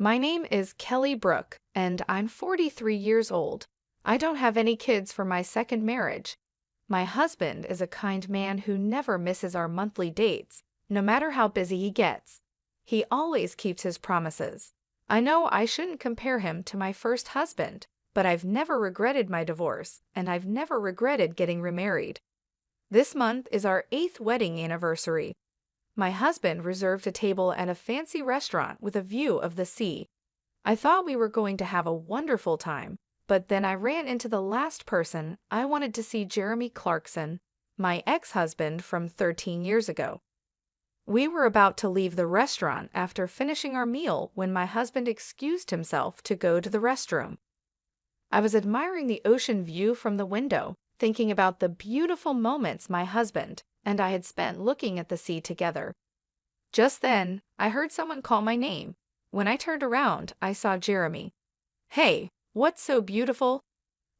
My name is Kelly Brooke, and I'm 43 years old. I don't have any kids from my second marriage. My husband is a kind man who never misses our monthly dates, no matter how busy he gets. He always keeps his promises. I know I shouldn't compare him to my first husband, but I've never regretted my divorce, and I've never regretted getting remarried. This month is our 8th wedding anniversary. My husband reserved a table at a fancy restaurant with a view of the sea. I thought we were going to have a wonderful time, but then I ran into the last person I wanted to see, Jeremy Clarkson, my ex-husband from 13 years ago. We were about to leave the restaurant after finishing our meal when my husband excused himself to go to the restroom. I was admiring the ocean view from the window, thinking about the beautiful moments my husband and I had spent looking at the sea together. Just then, I heard someone call my name. When I turned around, I saw Jeremy. "Hey, what's so beautiful?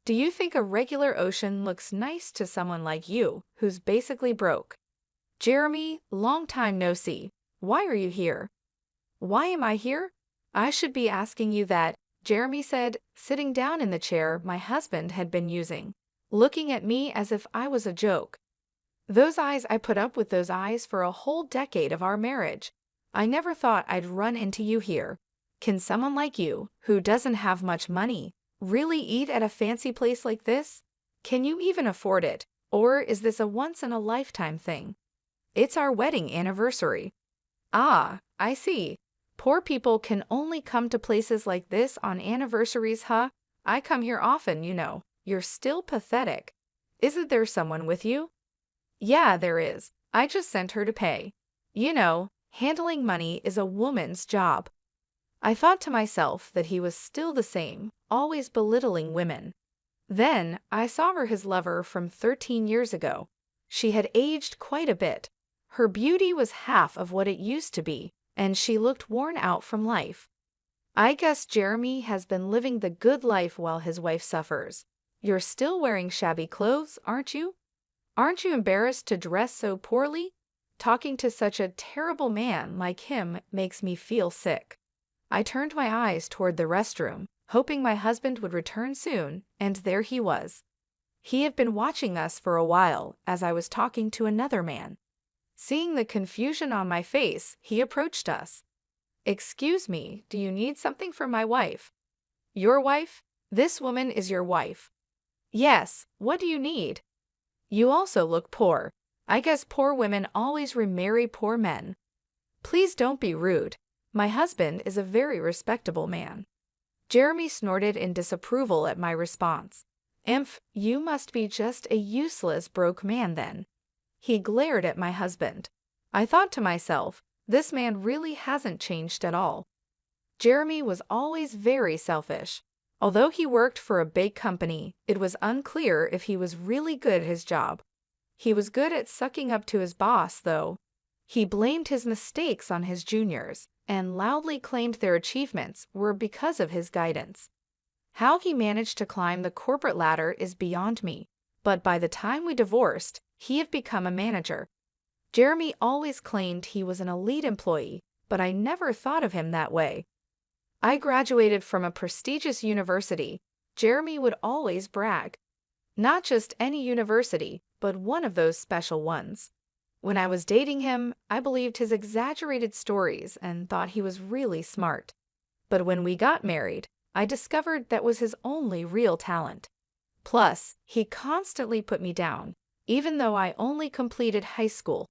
Do you think a regular ocean looks nice to someone like you, who's basically broke?" "Jeremy, long time no see. Why are you here?" "Why am I here? I should be asking you that," Jeremy said, sitting down in the chair my husband had been using, looking at me as if I was a joke. I put up with those eyes for a whole decade of our marriage. I never thought I'd run into you here. Can someone like you, who doesn't have much money, really eat at a fancy place like this? Can you even afford it? Or is this a once-in-a-lifetime thing? It's our wedding anniversary. Ah, I see. Poor people can only come to places like this on anniversaries, huh? I come here often, you know. You're still pathetic. Isn't there someone with you? Yeah, there is. I just sent her to pay. You know, handling money is a woman's job. I thought to myself that he was still the same, always belittling women. Then I saw her his lover from 13 years ago. She had aged quite a bit. Her beauty was half of what it used to be, and she looked worn out from life. I guess Jeremy has been living the good life while his wife suffers. You're still wearing shabby clothes, aren't you? Aren't you embarrassed to dress so poorly? Talking to such a terrible man like him makes me feel sick. I turned my eyes toward the restroom, hoping my husband would return soon, and there he was. He had been watching us for a while as I was talking to another man. Seeing the confusion on my face, he approached us. "Excuse me, do you need something from my wife?" "Your wife? This woman is your wife." "Yes, what do you need?" "You also look poor. I guess poor women always remarry poor men." "Please don't be rude. My husband is a very respectable man." Jeremy snorted in disapproval at my response. "Imph, you must be just a useless broke man then." He glared at my husband. I thought to myself, this man really hasn't changed at all. Jeremy was always very selfish. Although he worked for a big company, it was unclear if he was really good at his job. He was good at sucking up to his boss, though. He blamed his mistakes on his juniors and loudly claimed their achievements were because of his guidance. How he managed to climb the corporate ladder is beyond me, but by the time we divorced, he had become a manager. Jeremy always claimed he was an elite employee, but I never thought of him that way. I graduated from a prestigious university, Jeremy would always brag. Not just any university, but one of those special ones. When I was dating him, I believed his exaggerated stories and thought he was really smart. But when we got married, I discovered that was his only real talent. Plus, he constantly put me down, even though I only completed high school.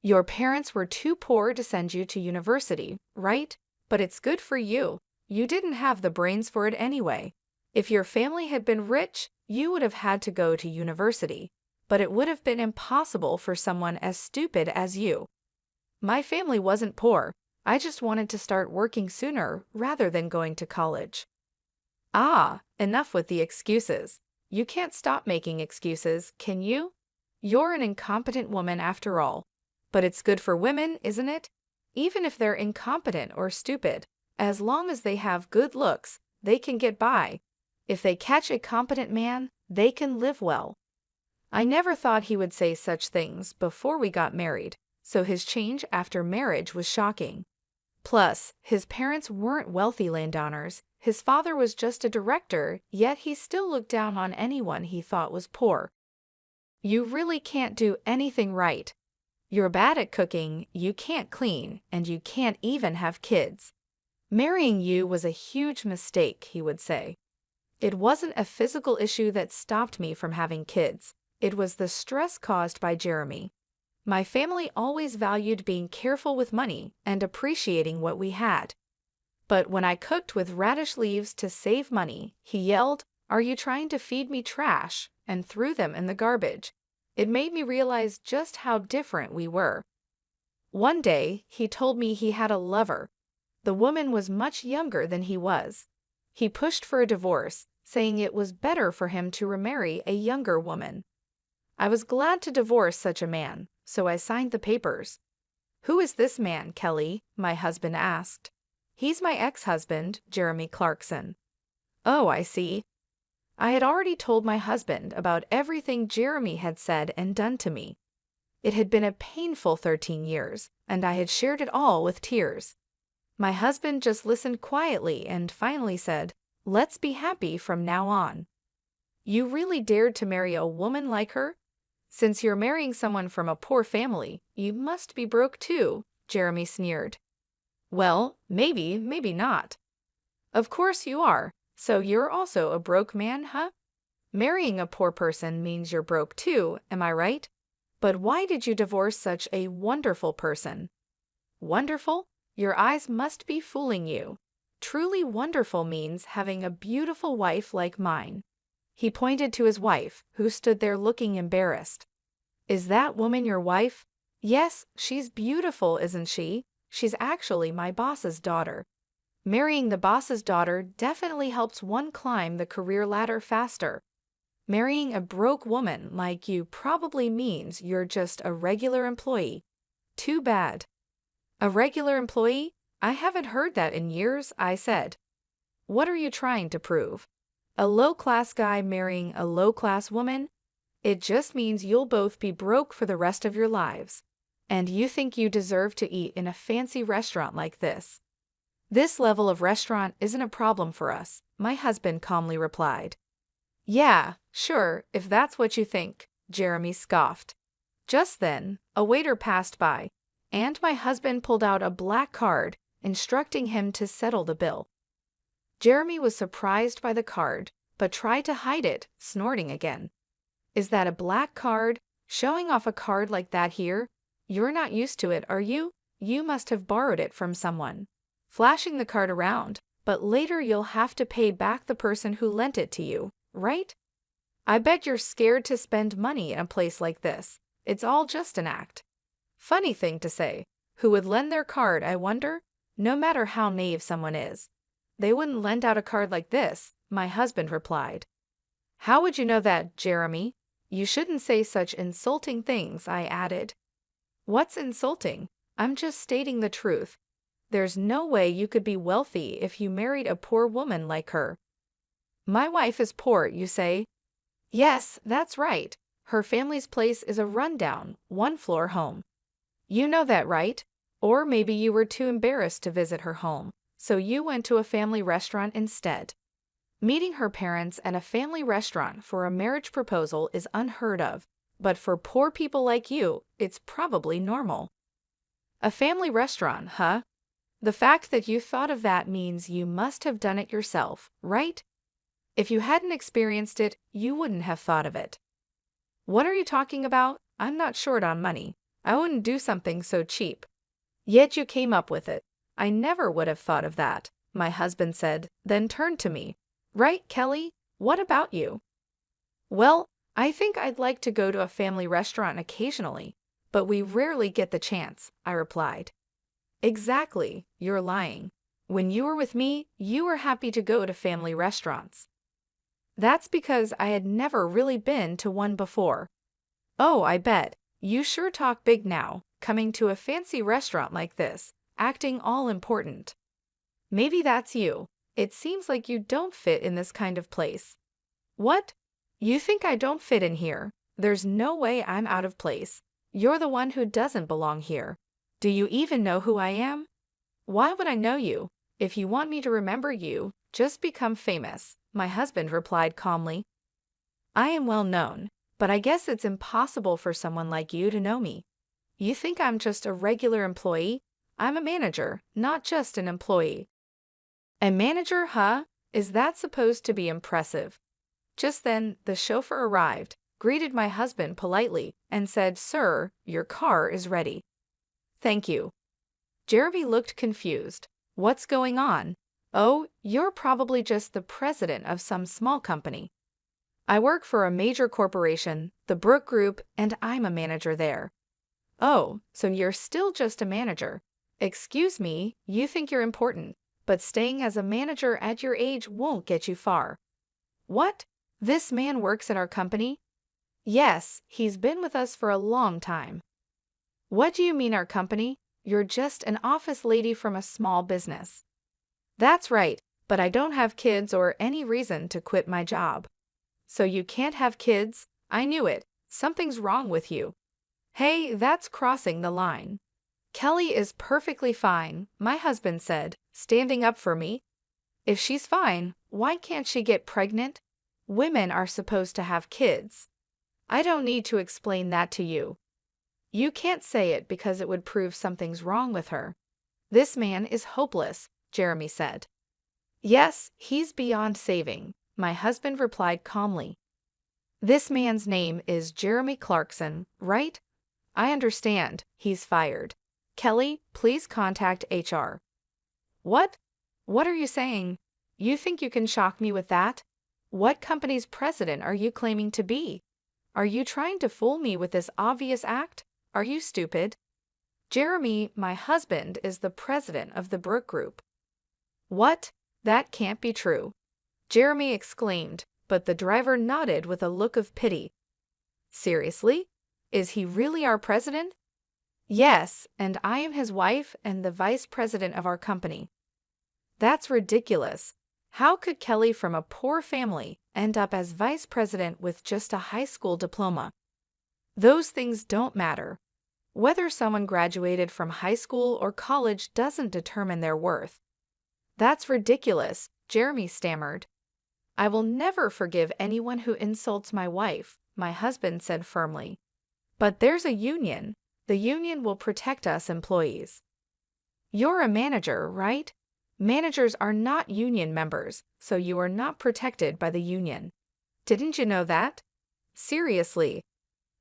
"Your parents were too poor to send you to university, right? But it's good for you. You didn't have the brains for it anyway. If your family had been rich, you would have had to go to university, but it would have been impossible for someone as stupid as you." "My family wasn't poor. I just wanted to start working sooner rather than going to college." Ah, enough with the excuses. You can't stop making excuses, can you? You're an incompetent woman after all. But it's good for women, isn't it? Even if they're incompetent or stupid, as long as they have good looks, they can get by. If they catch a competent man, they can live well. I never thought he would say such things before we got married, so his change after marriage was shocking. Plus, his parents weren't wealthy landowners. His father was just a director, yet he still looked down on anyone he thought was poor. You really can't do anything right. You're bad at cooking, you can't clean, and you can't even have kids. Marrying you was a huge mistake, he would say. It wasn't a physical issue that stopped me from having kids. It was the stress caused by Jeremy. My family always valued being careful with money and appreciating what we had. But when I cooked with radish leaves to save money, he yelled, "Are you trying to feed me trash?" and threw them in the garbage. It made me realize just how different we were. One day, he told me he had a lover. The woman was much younger than he was. He pushed for a divorce, saying it was better for him to remarry a younger woman. I was glad to divorce such a man, so I signed the papers. "Who is this man, Kelly?" my husband asked. "He's my ex-husband, Jeremy Clarkson." "Oh, I see." I had already told my husband about everything Jeremy had said and done to me. It had been a painful 13 years, and I had shared it all with tears. My husband just listened quietly and finally said, "Let's be happy from now on." "You really dared to marry a woman like her? Since you're marrying someone from a poor family, you must be broke too," Jeremy sneered. "Well, maybe, maybe not." "Of course you are. So you're also a broke man, huh? Marrying a poor person means you're broke too, am I right? But why did you divorce such a wonderful person?" "Wonderful? Your eyes must be fooling you. Truly wonderful means having a beautiful wife like mine." He pointed to his wife, who stood there looking embarrassed. "Is that woman your wife?" "Yes, she's beautiful, isn't she? She's actually my boss's daughter." Marrying the boss's daughter definitely helps one climb the career ladder faster. Marrying a broke woman like you probably means you're just a regular employee. Too bad. "A regular employee? I haven't heard that in years," I said. "What are you trying to prove? A low-class guy marrying a low-class woman? It just means you'll both be broke for the rest of your lives. And you think you deserve to eat in a fancy restaurant like this?" "This level of restaurant isn't a problem for us," my husband calmly replied. "Yeah, sure, if that's what you think," Jeremy scoffed. Just then, a waiter passed by, and my husband pulled out a black card, instructing him to settle the bill. Jeremy was surprised by the card, but tried to hide it, snorting again. "Is that a black card? Showing off a card like that here? You're not used to it, are you? You must have borrowed it from someone." "Flashing the card around, but later you'll have to pay back the person who lent it to you, right? I bet you're scared to spend money in a place like this. It's all just an act." Funny thing to say. Who would lend their card, I wonder? No matter how naive someone is. "They wouldn't lend out a card like this," my husband replied. "How would you know that, Jeremy? You shouldn't say such insulting things," I added. "What's insulting? I'm just stating the truth. There's no way you could be wealthy if you married a poor woman like her." "My wife is poor, you say?" "Yes, that's right. Her family's place is a rundown, one-floor home. You know that, right? Or maybe you were too embarrassed to visit her home, so you went to a family restaurant instead." Meeting her parents at a family restaurant for a marriage proposal is unheard of, but for poor people like you, it's probably normal. "A family restaurant, huh? The fact that you thought of that means you must have done it yourself, right? If you hadn't experienced it, you wouldn't have thought of it." "What are you talking about? I'm not short on money. I wouldn't do something so cheap." "Yet you came up with it. I never would have thought of that," my husband said, then turned to me. "Right, Kelly? What about you?" "Well, I think I'd like to go to a family restaurant occasionally, but we rarely get the chance," I replied. "Exactly, you're lying. When you were with me, you were happy to go to family restaurants." "That's because I had never really been to one before." "Oh, I bet. You sure talk big now, coming to a fancy restaurant like this, acting all important." "Maybe that's you. It seems like you don't fit in this kind of place." "What? You think I don't fit in here? There's no way I'm out of place. You're the one who doesn't belong here. Do you even know who I am?" Why would I know you? If you want me to remember you, just become famous, my husband replied calmly. I am well known, but I guess it's impossible for someone like you to know me. You think I'm just a regular employee? I'm a manager, not just an employee. A manager, huh? Is that supposed to be impressive? Just then, the chauffeur arrived, greeted my husband politely, and said, Sir, your car is ready. Thank you. Jeremy looked confused. What's going on? Oh, you're probably just the president of some small company. I work for a major corporation, the Brook Group, and I'm a manager there. Oh, so you're still just a manager. Excuse me, you think you're important, but staying as a manager at your age won't get you far. What? This man works at our company? Yes, he's been with us for a long time. What do you mean our company? You're just an office lady from a small business. That's right, but I don't have kids or any reason to quit my job. So you can't have kids? I knew it. Something's wrong with you. Hey, that's crossing the line. Kelly is perfectly fine, my husband said, standing up for me. If she's fine, why can't she get pregnant? Women are supposed to have kids. I don't need to explain that to you. You can't say it because it would prove something's wrong with her. This man is hopeless, Jeremy said. Yes, he's beyond saving, my husband replied calmly. This man's name is Jeremy Clarkson, right? I understand, he's fired. Kelly, please contact HR. What? What are you saying? You think you can shock me with that? What company's president are you claiming to be? Are you trying to fool me with this obvious act? Are you stupid? Jeremy, my husband, is the president of the Brook Group. What? That can't be true. Jeremy exclaimed, but the driver nodded with a look of pity. Seriously? Is he really our president? Yes, and I am his wife and the vice president of our company. That's ridiculous. How could Kelly from a poor family end up as vice president with just a high school diploma? Those things don't matter. Whether someone graduated from high school or college doesn't determine their worth. That's ridiculous, Jeremy stammered. I will never forgive anyone who insults my wife, my husband said firmly. But there's a union. The union will protect us employees. You're a manager, right? Managers are not union members, so you are not protected by the union. Didn't you know that? Seriously.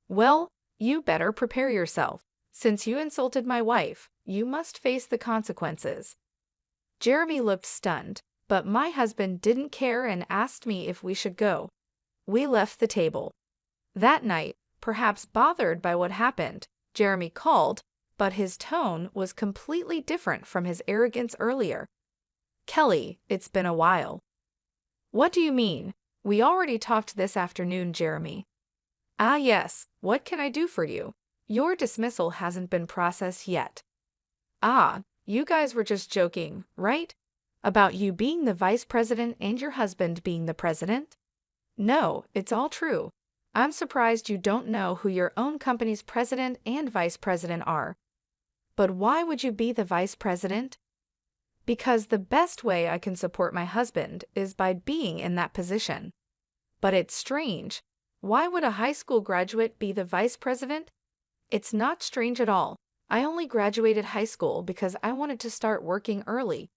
Well, you better prepare yourself. Since you insulted my wife, you must face the consequences. Jeremy looked stunned, but my husband didn't care and asked me if we should go. We left the table. That night, perhaps bothered by what happened, Jeremy called, but his tone was completely different from his arrogance earlier. Kelly, it's been a while. What do you mean? We already talked this afternoon, Jeremy. Ah yes, what can I do for you? Your dismissal hasn't been processed yet. Ah, you guys were just joking, right? About you being the vice president and your husband being the president? No, it's all true. I'm surprised you don't know who your own company's president and vice president are. But why would you be the vice president? Because the best way I can support my husband is by being in that position. But it's strange. Why would a high school graduate be the vice president? It's not strange at all. I only graduated high school because I wanted to start working early.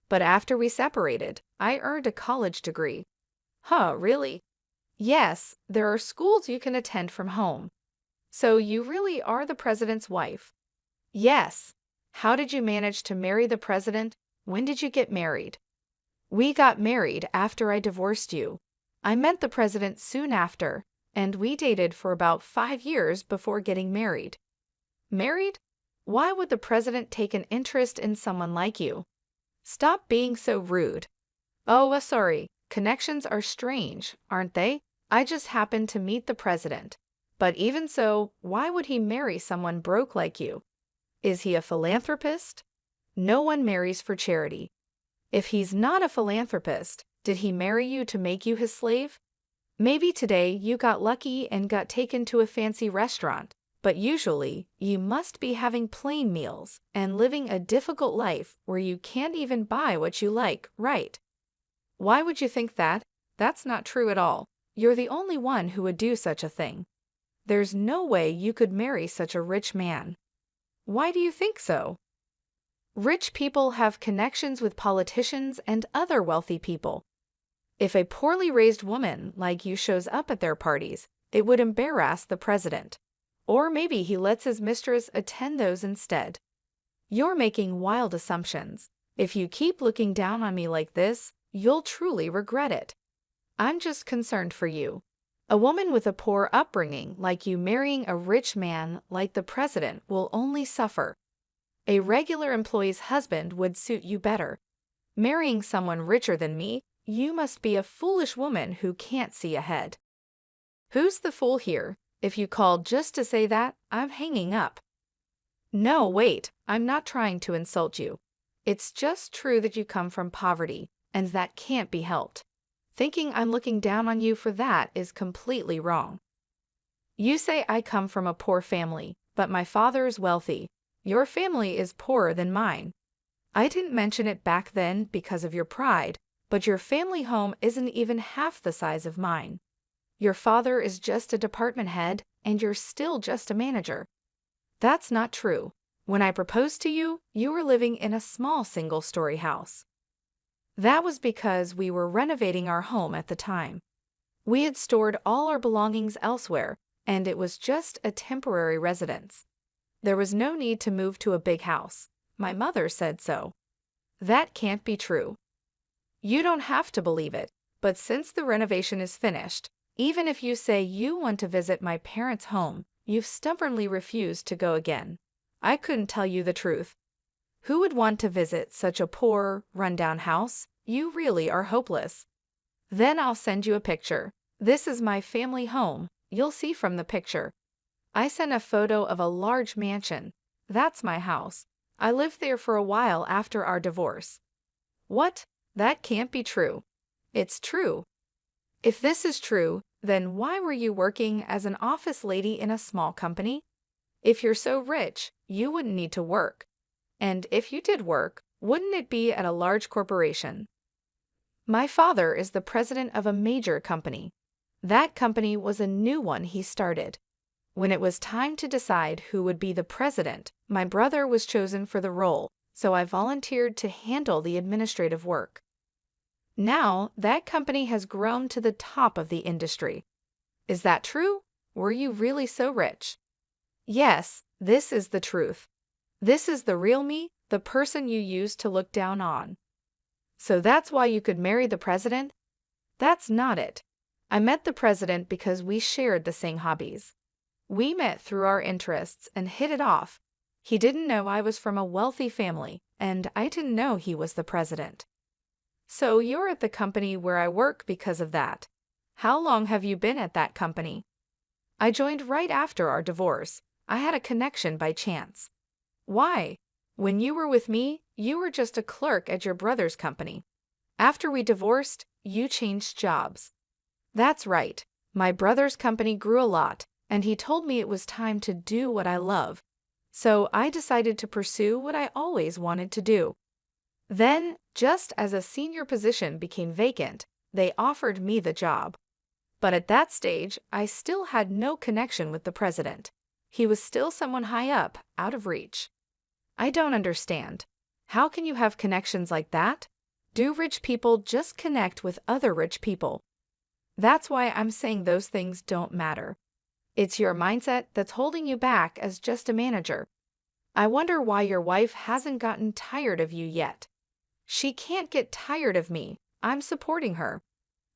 But after we separated, I earned a college degree. Huh, really? Yes, there are schools you can attend from home. So you really are the president's wife? Yes. How did you manage to marry the president? When did you get married? We got married after I divorced you. I met the president soon after, and we dated for about 5 years before getting married. Married? Why would the president take an interest in someone like you? Stop being so rude. Oh, sorry. Connections are strange, aren't they? I just happened to meet the president. But even so, why would he marry someone broke like you? Is he a philanthropist? No one marries for charity. If he's not a philanthropist, did he marry you to make you his slave? Maybe today you got lucky and got taken to a fancy restaurant, But usually, you must be having plain meals and living a difficult life where you can't even buy what you like, right? Why would you think that? That's not true at all. You're the only one who would do such a thing. There's no way you could marry such a rich man. Why do you think so? Rich people have connections with politicians and other wealthy people. If a poorly raised woman like you shows up at their parties, it would embarrass the president. Or maybe he lets his mistress attend those instead. You're making wild assumptions. If you keep looking down on me like this, you'll truly regret it. I'm just concerned for you. A woman with a poor upbringing like you marrying a rich man like the president will only suffer. A regular employee's husband would suit you better. Marrying someone richer than me, you must be a foolish woman who can't see ahead. Who's the fool here? If you called just to say that, I'm hanging up. No, wait, I'm not trying to insult you. It's just true that you come from poverty, and that can't be helped. Thinking I'm looking down on you for that is completely wrong. You say I come from a poor family, but my father is wealthy. Your family is poorer than mine. I didn't mention it back then because of your pride, but your family home isn't even half the size of mine. Your father is just a department head, and you're still just a manager. That's not true. When I proposed to you, you were living in a small single-story house. That was because we were renovating our home at the time. We had stored all our belongings elsewhere, and it was just a temporary residence. There was no need to move to a big house. My mother said so. That can't be true. You don't have to believe it, but since the renovation is finished, even if you say you want to visit my parents' home, you've stubbornly refused to go again. I couldn't tell you the truth. Who would want to visit such a poor, run-down house? You really are hopeless. Then I'll send you a picture. This is my family home. You'll see from the picture. I sent a photo of a large mansion. That's my house. I lived there for a while after our divorce. What? That can't be true. It's true. If this is true, then why were you working as an office lady in a small company? If you're so rich, you wouldn't need to work. And if you did work, wouldn't it be at a large corporation? My father is the president of a major company. That company was a new one he started. When it was time to decide who would be the president, my brother was chosen for the role, so I volunteered to handle the administrative work. Now, that company has grown to the top of the industry. Is that true? Were you really so rich? Yes, this is the truth. This is the real me, the person you used to look down on. So that's why you could marry the president? That's not it. I met the president because we shared the same hobbies. We met through our interests and hit it off. He didn't know I was from a wealthy family, and I didn't know he was the president. So you're at the company where I work because of that. How long have you been at that company? I joined right after our divorce. I had a connection by chance. Why? When you were with me, you were just a clerk at your brother's company. After we divorced, you changed jobs. That's right. My brother's company grew a lot, and he told me it was time to do what I love. So I decided to pursue what I always wanted to do. Then, just as a senior position became vacant, they offered me the job. But at that stage, I still had no connection with the president. He was still someone high up, out of reach. I don't understand. How can you have connections like that? Do rich people just connect with other rich people? That's why I'm saying those things don't matter. It's your mindset that's holding you back as just a manager. I wonder why your wife hasn't gotten tired of you yet. She can't get tired of me. I'm supporting her.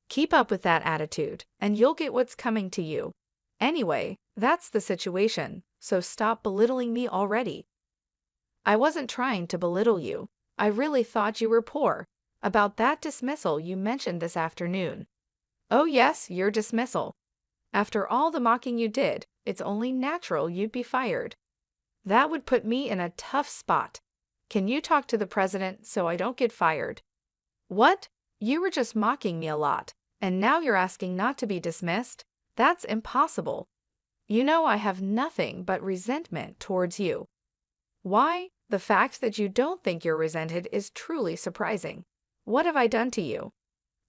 Keep up with that attitude, and you'll get what's coming to you. Anyway, that's the situation, so stop belittling me already. I wasn't trying to belittle you. I really thought you were poor. About that dismissal you mentioned this afternoon. Oh yes, your dismissal. After all the mocking you did, it's only natural you'd be fired. That would put me in a tough spot. Can you talk to the president so I don't get fired? What? You were just mocking me a lot, and now you're asking not to be dismissed? That's impossible. You know I have nothing but resentment towards you. Why? The fact that you don't think you're resented is truly surprising. What have I done to you?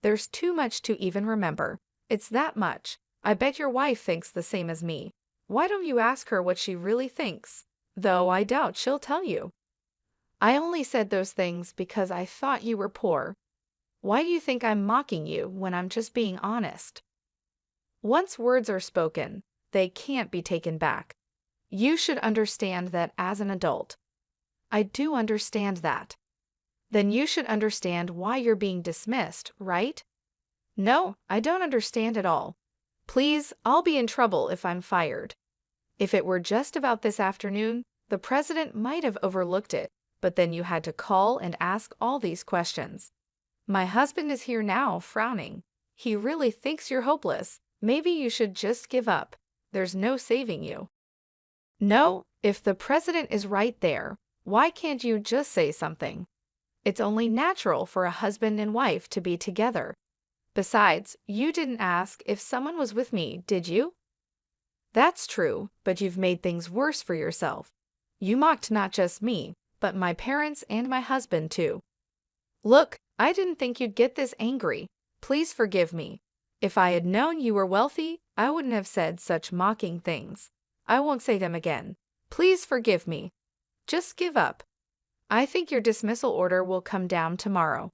There's too much to even remember. It's that much. I bet your wife thinks the same as me. Why don't you ask her what she really thinks? Though I doubt she'll tell you. I only said those things because I thought you were poor. Why do you think I'm mocking you when I'm just being honest? Once words are spoken, they can't be taken back. You should understand that as an adult. I do understand that. Then you should understand why you're being dismissed, right? No, I don't understand at all. Please, I'll be in trouble if I'm fired. If it were just about this afternoon, the president might have overlooked it, but then you had to call and ask all these questions. My husband is here now, frowning. He really thinks you're hopeless. Maybe you should just give up. There's no saving you. No, if the president is right there, why can't you just say something? It's only natural for a husband and wife to be together. Besides, you didn't ask if someone was with me, did you? That's true, but you've made things worse for yourself. You mocked not just me, but my parents and my husband too. Look, I didn't think you'd get this angry. Please forgive me. If I had known you were wealthy, I wouldn't have said such mocking things. I won't say them again. Please forgive me. Just give up. I think your dismissal order will come down tomorrow.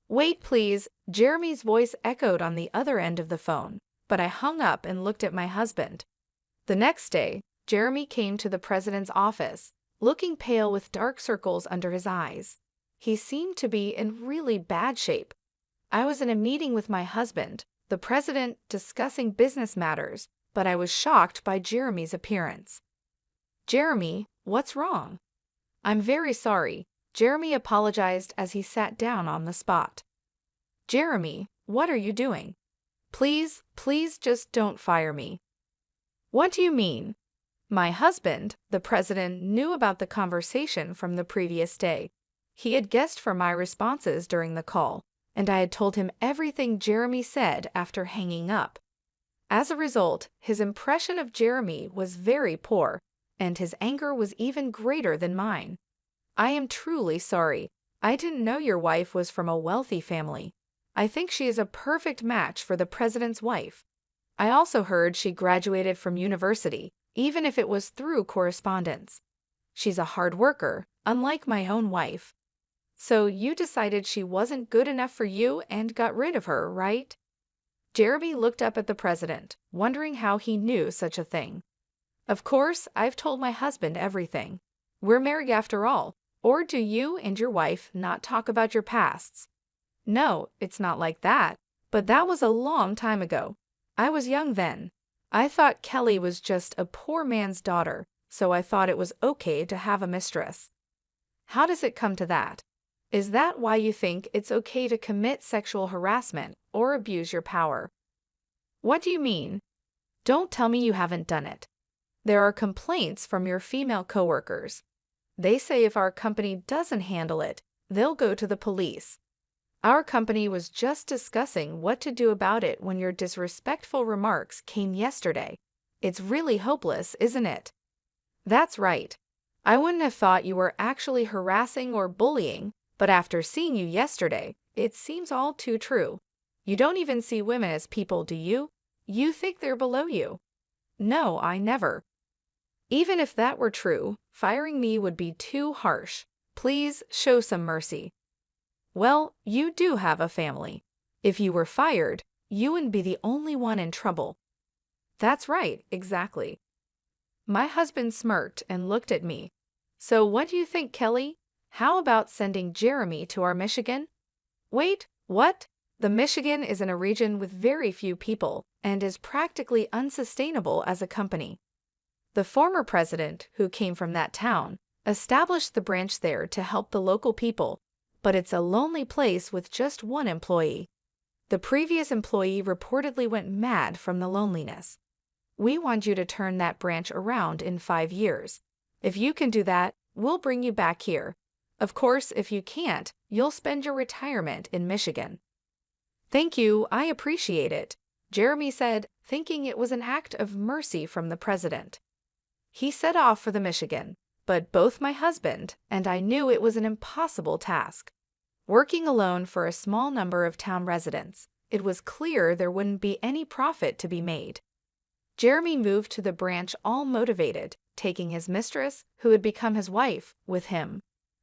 Wait, please. Jeremy's voice echoed on the other end of the phone, but I hung up and looked at my husband. The next day, Jeremy came to the president's office, looking pale with dark circles under his eyes. He seemed to be in really bad shape. I was in a meeting with my husband, the president, discussing business matters, but I was shocked by Jeremy's appearance. Jeremy, what's wrong? I'm very sorry. Jeremy apologized as he sat down on the spot. Jeremy, what are you doing? Please, please just don't fire me. What do you mean? My husband, the president, knew about the conversation from the previous day. He had guessed from my responses during the call, and I had told him everything Jeremy said after hanging up. As a result, his impression of Jeremy was very poor, and his anger was even greater than mine. I am truly sorry. I didn't know your wife was from a wealthy family. I think she is a perfect match for the president's wife. I also heard she graduated from university, even if it was through correspondence. She's a hard worker, unlike my own wife. So you decided she wasn't good enough for you and got rid of her, right? Jeremy looked up at the president, wondering how he knew such a thing. Of course, I've told my husband everything. We're married after all. Or do you and your wife not talk about your pasts? No, it's not like that. But that was a long time ago. I was young then. I thought Kelly was just a poor man's daughter, so I thought it was okay to have a mistress. How does it come to that? Is that why you think it's okay to commit sexual harassment or abuse your power? What do you mean? Don't tell me you haven't done it. There are complaints from your female coworkers. They say if our company doesn't handle it, they'll go to the police. Our company was just discussing what to do about it when your disrespectful remarks came yesterday. It's really hopeless, isn't it? That's right. I wouldn't have thought you were actually harassing or bullying, but after seeing you yesterday, it seems all too true. You don't even see women as people, do you? You think they're below you. No, I never. Even if that were true, firing me would be too harsh. Please show some mercy. Well, you do have a family. If you were fired, you wouldn't be the only one in trouble. That's right, exactly. My husband smirked and looked at me. So what do you think, Kelly? How about sending Jeremy to our Michigan? Wait, what? The Michigan is in a region with very few people and is practically unsustainable as a company. The former president, who came from that town, established the branch there to help the local people, but it's a lonely place with just one employee. The previous employee reportedly went mad from the loneliness. We want you to turn that branch around in 5 years. If you can do that, we'll bring you back here. Of course, if you can't, you'll spend your retirement in Michigan. Thank you, I appreciate it. Jeremy said, thinking it was an act of mercy from the president. He set off for the Michigan, but both my husband and I knew it was an impossible task. Working alone for a small number of town residents, it was clear there wouldn't be any profit to be made. Jeremy moved to the branch all motivated, taking his mistress, who had become his wife, with him.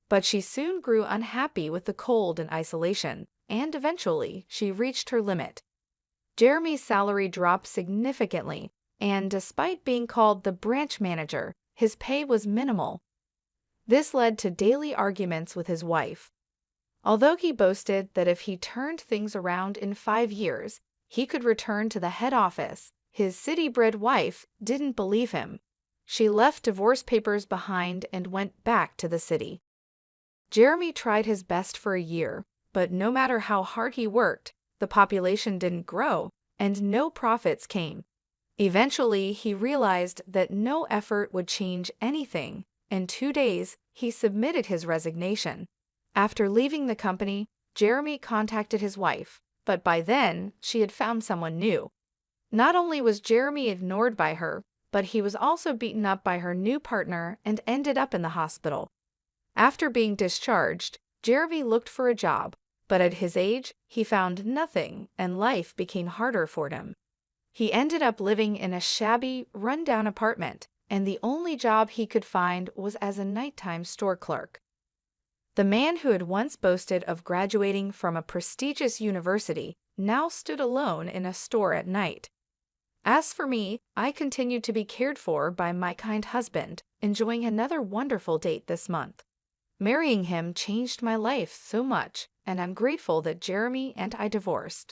But she soon grew unhappy with the cold and isolation, and eventually she reached her limit. Jeremy's salary dropped significantly, and despite being called the branch manager, his pay was minimal. This led to daily arguments with his wife. Although he boasted that if he turned things around in 5 years, he could return to the head office, his city-bred wife didn't believe him. She left divorce papers behind and went back to the city. Jeremy tried his best for a year, but no matter how hard he worked, the population didn't grow, and no profits came. Eventually, he realized that no effort would change anything. In 2 days, he submitted his resignation. After leaving the company, Jeremy contacted his wife, but by then, she had found someone new. Not only was Jeremy ignored by her, but he was also beaten up by her new partner and ended up in the hospital. After being discharged, Jeremy looked for a job, but at his age, he found nothing and life became harder for him. He ended up living in a shabby, run-down apartment, and the only job he could find was as a nighttime store clerk. The man who had once boasted of graduating from a prestigious university now stood alone in a store at night. As for me, I continued to be cared for by my kind husband, enjoying another wonderful date this month. Marrying him changed my life so much, and I'm grateful that Jeremy and I divorced.